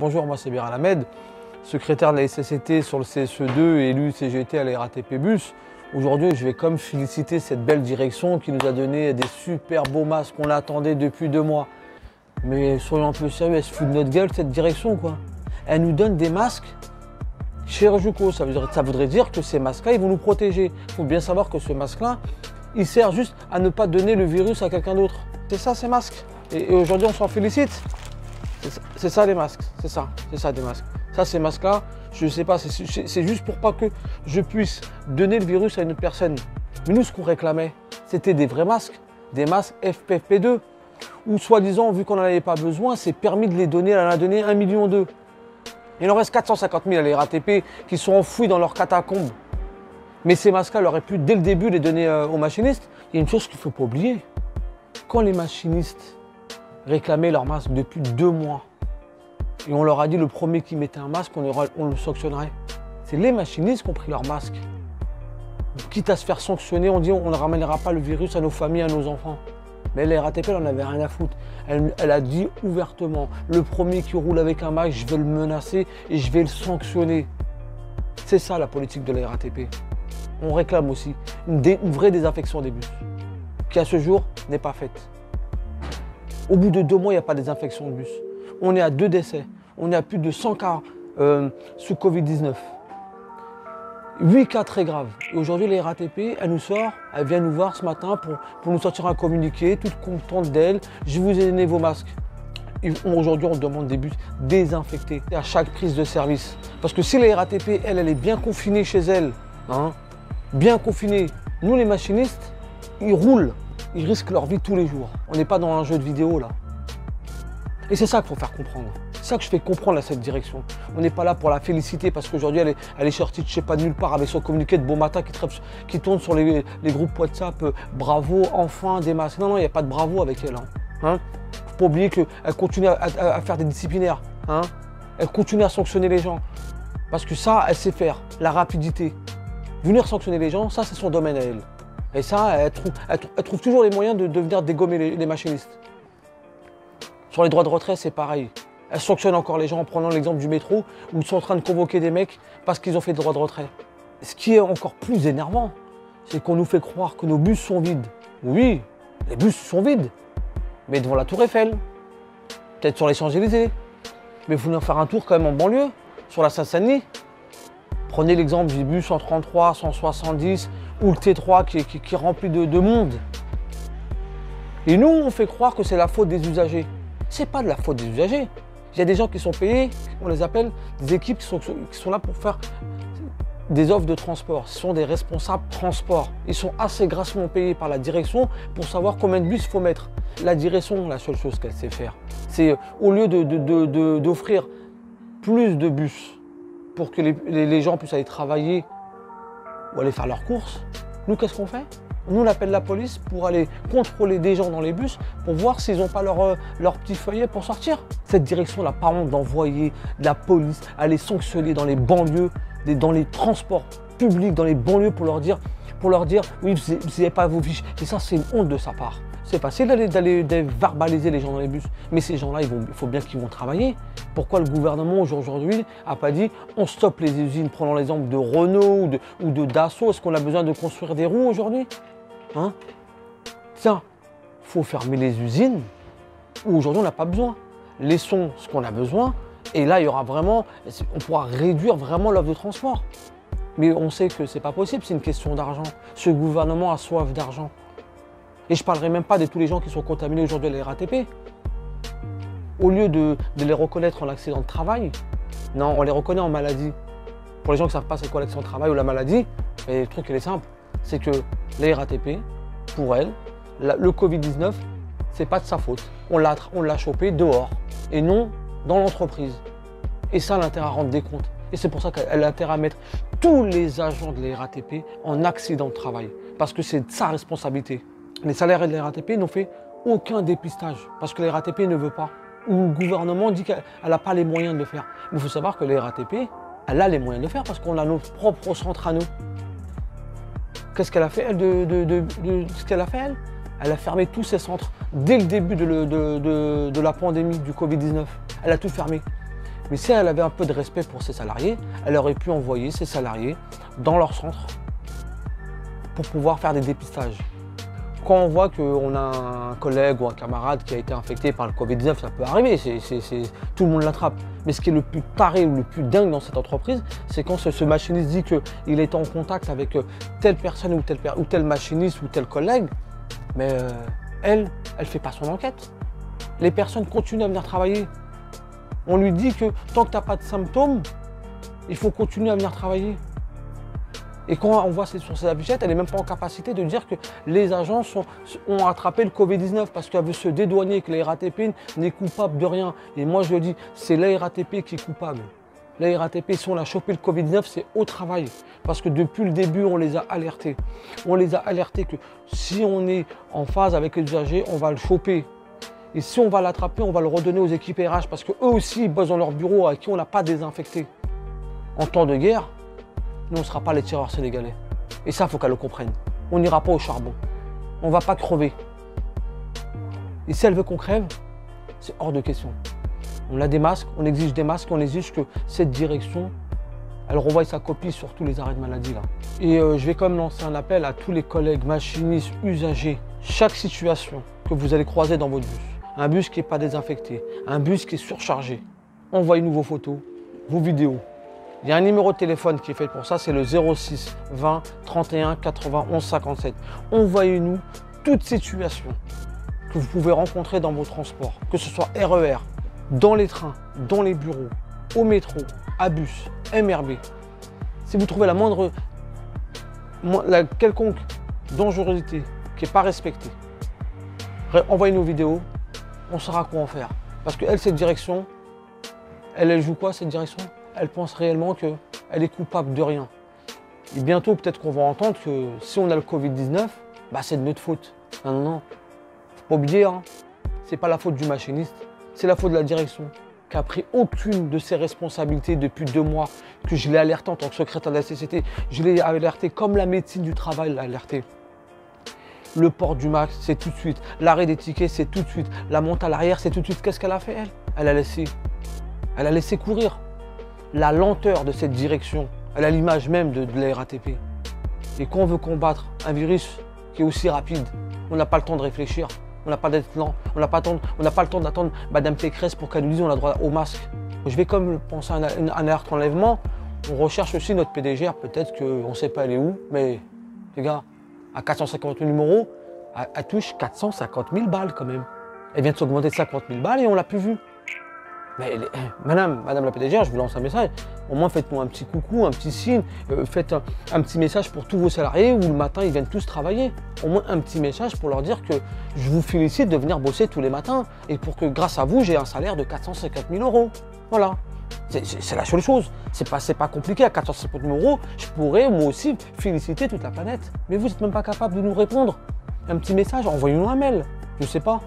Bonjour, moi c'est Biral Ahmed, secrétaire de la SCCT sur le CSE2 et élu CGT à la RATP Bus. Aujourd'hui, je vais comme féliciter cette belle direction qui nous a donné des super beaux masques qu'on attendait depuis 2 mois. Mais soyons un peu sérieux, elle se fout de notre gueule cette direction quoi. Elle nous donne des masques chirurgicaux, ça voudrait dire que ces masques-là, ils vont nous protéger. Il faut bien savoir que ce masque-là, il sert juste à ne pas donner le virus à quelqu'un d'autre. C'est ça ces masques. Et aujourd'hui, on s'en félicite. C'est ça les masques, c'est ça des masques. Ça, ces masques-là, je ne sais pas, c'est juste pour pas que je puisse donner le virus à une autre personne. Mais nous, ce qu'on réclamait, c'était des vrais masques, des masques FFP2, où soi-disant, vu qu'on n'en avait pas besoin, c'est permis de les donner, elle en a donné 1,2 million. Il en reste 450 000 à la RATP qui sont enfouis dans leurs catacombes. Mais ces masques-là, elle aurait pu dès le début les donner aux machinistes. Il y a une chose qu'il ne faut pas oublier. Quand les machinistes réclamaient leurs masques depuis 2 mois, et on leur a dit le premier qui mettait un masque, on le sanctionnerait. C'est les machinistes qui ont pris leur masque. Quitte à se faire sanctionner, on dit on ne ramènera pas le virus à nos familles, à nos enfants. Mais la RATP, elle n'en avait rien à foutre. Elle a dit ouvertement, le premier qui roule avec un masque, je vais le menacer et je vais le sanctionner. C'est ça la politique de la RATP. On réclame aussi une vraie désinfection des bus, qui à ce jour n'est pas faite. Au bout de 2 mois, il n'y a pas de désinfection de bus. On est à 2 décès. On est à plus de 100 cas sous Covid-19. 8 cas très graves. Et aujourd'hui, la RATP, elle nous sort, elle vient nous voir ce matin pour nous sortir un communiqué, toute contente d'elle. Je vous ai donné vos masques. Aujourd'hui, on demande des bus désinfectés à chaque prise de service. Parce que si la RATP, elle est bien confinée chez elle, bien confinée, nous les machinistes, ils roulent, ils risquent leur vie tous les jours. On n'est pas dans un jeu de vidéo là. Et c'est ça qu'il faut faire comprendre. C'est ça que je fais comprendre à cette direction. On n'est pas là pour la féliciter parce qu'aujourd'hui elle est sortie de je sais pas de nulle part avec son communiqué de bon matin qui tourne sur les groupes WhatsApp. Bravo, enfin des masques. Non, il n'y a pas de bravo avec elle. Faut pas oublier qu'elle continue à faire des disciplinaires. Elle continue à sanctionner les gens. Parce que ça, elle sait faire. La rapidité. Venir sanctionner les gens, ça c'est son domaine à elle. Et ça, elle trouve toujours les moyens de venir dégommer les machinistes. Sur les droits de retrait, c'est pareil. Elle sanctionne encore les gens en prenant l'exemple du métro où ils sont en train de convoquer des mecs parce qu'ils ont fait des droits de retrait. Ce qui est encore plus énervant, c'est qu'on nous fait croire que nos bus sont vides. Oui, les bus sont vides, mais devant la Tour Eiffel, peut-être sur les Champs-Élysées. Mais vous venez faire un tour quand même en banlieue, sur la Seine-Saint-Denis. Prenez l'exemple du bus 133, 170 ou le T3 qui est rempli de monde. Et nous, on fait croire que c'est la faute des usagers. C'est pas de la faute des usagers. Il y a des gens qui sont payés, on les appelle des équipes qui sont là pour faire des offres de transport. Ce sont des responsables transport. Ils sont assez grassement payés par la direction pour savoir combien de bus il faut mettre. La direction, la seule chose qu'elle sait faire, c'est au lieu d'offrir plus de bus pour que les gens puissent aller travailler ou aller faire leurs courses, nous qu'est-ce qu'on fait ? Nous, on appelle la police pour aller contrôler des gens dans les bus pour voir s'ils n'ont pas leur petit feuillet pour sortir. Cette direction n'a pas honte d'envoyer de la police aller sanctionner dans les banlieues, dans les transports publics, dans les banlieues pour leur dire oui, vous n'avez pas vos fiches. Et ça, c'est une honte de sa part. C'est facile d'aller verbaliser les gens dans les bus. Mais ces gens-là, il faut bien qu'ils vont travailler. Pourquoi le gouvernement aujourd'hui n'a pas dit on stoppe les usines, prenons l'exemple de Renault ou de Dassault. Est-ce qu'on a besoin de construire des roues aujourd'hui ? Tiens, il faut fermer les usines où aujourd'hui on n'a pas besoin. Laissons ce qu'on a besoin et là il y aura vraiment, on pourra réduire vraiment l'offre de transport. Mais on sait que c'est pas possible, c'est une question d'argent. Ce gouvernement a soif d'argent. Et je ne parlerai même pas de tous les gens qui sont contaminés aujourd'hui à la RATP. Au lieu de les reconnaître en accident de travail, non, on les reconnaît en maladie. Pour les gens qui ne savent pas c'est quoi l'accident de travail ou la maladie, et le truc il est simple, c'est que la RATP, pour elle, le Covid-19, c'est pas de sa faute. On l'a chopé dehors et non dans l'entreprise. Et ça, elle a intérêt à rendre des comptes. Et c'est pour ça qu'elle a intérêt à mettre tous les agents de la RATP en accident de travail. Parce que c'est sa responsabilité. Les salariés de la RATP n'ont fait aucun dépistage parce que la RATP ne veut pas. Ou le gouvernement dit qu'elle n'a pas les moyens de le faire. Mais il faut savoir que la RATP, elle a les moyens de le faire parce qu'on a nos propres centres à nous. Qu'est-ce qu'elle a fait, elle, Elle a fermé tous ses centres dès le début de la pandémie du Covid-19. Elle a tout fermé. Mais si elle avait un peu de respect pour ses salariés, elle aurait pu envoyer ses salariés dans leur centre pour pouvoir faire des dépistages. Quand on voit qu'on a un collègue ou un camarade qui a été infecté par le Covid-19, ça peut arriver, tout le monde l'attrape. Mais ce qui est le plus taré ou le plus dingue dans cette entreprise, c'est quand ce machiniste dit qu'il est en contact avec telle personne ou tel machiniste ou tel collègue, mais elle ne fait pas son enquête. Les personnes continuent à venir travailler. On lui dit que tant que tu n'as pas de symptômes, il faut continuer à venir travailler. Et quand on voit sur ces affichettes, elle n'est même pas en capacité de dire que les agents ont attrapé le Covid-19 parce qu'elle veut se dédouaner, que la RATP n'est coupable de rien. Et moi je dis, c'est la RATP qui est coupable. La RATP, si on a chopé le Covid-19, c'est au travail. Parce que depuis le début, on les a alertés. On les a alertés que si on est en phase avec les usagers, on va le choper. Et si on va l'attraper, on va le redonner aux équipes RH parce qu'eux aussi, ils bossent dans leur bureau avec qui on n'a pas désinfecté. En temps de guerre, nous, on ne sera pas les tireurs sénégalais. Et ça, il faut qu'elle le comprenne. On n'ira pas au charbon. On ne va pas crever. Et si elle veut qu'on crève, c'est hors de question. On a des masques, on exige des masques, on exige que cette direction, elle renvoie sa copie sur tous les arrêts de maladie là. Et je vais quand même lancer un appel à tous les collègues, machinistes, usagers. Chaque situation que vous allez croiser dans votre bus, un bus qui n'est pas désinfecté, un bus qui est surchargé, envoyez-nous vos photos, vos vidéos. Il y a un numéro de téléphone qui est fait pour ça, c'est le 06 20 31 91 57. Envoyez-nous toute situation que vous pouvez rencontrer dans vos transports, que ce soit RER, dans les trains, dans les bureaux, au métro, à bus, MRB. Si vous trouvez la quelconque dangerosité qui n'est pas respectée, envoyez nos vidéos, on saura quoi en faire. Parce qu'elle, cette direction, elle joue quoi cette direction? Elle pense réellement qu'elle est coupable de rien. Et bientôt, peut-être qu'on va entendre que si on a le Covid-19, bah, c'est de notre faute. Non, non, non. Faut pas oublier, hein. C'est pas la faute du machiniste, c'est la faute de la direction qui a pris aucune de ses responsabilités depuis 2 mois, que je l'ai alerté en tant que secrétaire de la CCT. Je l'ai alerté comme la médecine du travail l'a alerté. Le port du masque, c'est tout de suite. L'arrêt des tickets, c'est tout de suite. La monte à l'arrière, c'est tout de suite. Qu'est-ce qu'elle a fait, elle? Elle a laissé courir. La lenteur de cette direction, elle a l'image même de la RATP. Et quand on veut combattre un virus qui est aussi rapide, on n'a pas le temps de réfléchir, on n'a pas d'être lent, on n'a pas le temps d'attendre Madame Pécresse pour qu'elle nous dise on a droit au masque. Je vais comme penser à un alerte enlèvement, on recherche aussi notre PDG, peut-être qu'on ne sait pas elle est où, mais les gars, à 450 000 euros, elle touche 450 000 balles quand même. Elle vient de s'augmenter de 50 000 balles et on ne l'a plus vue. Mais madame la PDG, je vous lance un message. Au moins, faites-moi un petit coucou, un petit signe. Faites un petit message pour tous vos salariés où le matin, ils viennent tous travailler. Au moins, un petit message pour leur dire que je vous félicite de venir bosser tous les matins et pour que grâce à vous, j'ai un salaire de 450 000 euros. Voilà. C'est la seule chose. C'est pas compliqué. À 450 000 euros, je pourrais moi aussi féliciter toute la planète. Mais vous n'êtes même pas capable de nous répondre. Un petit message, envoyez-nous un mail. Je sais pas.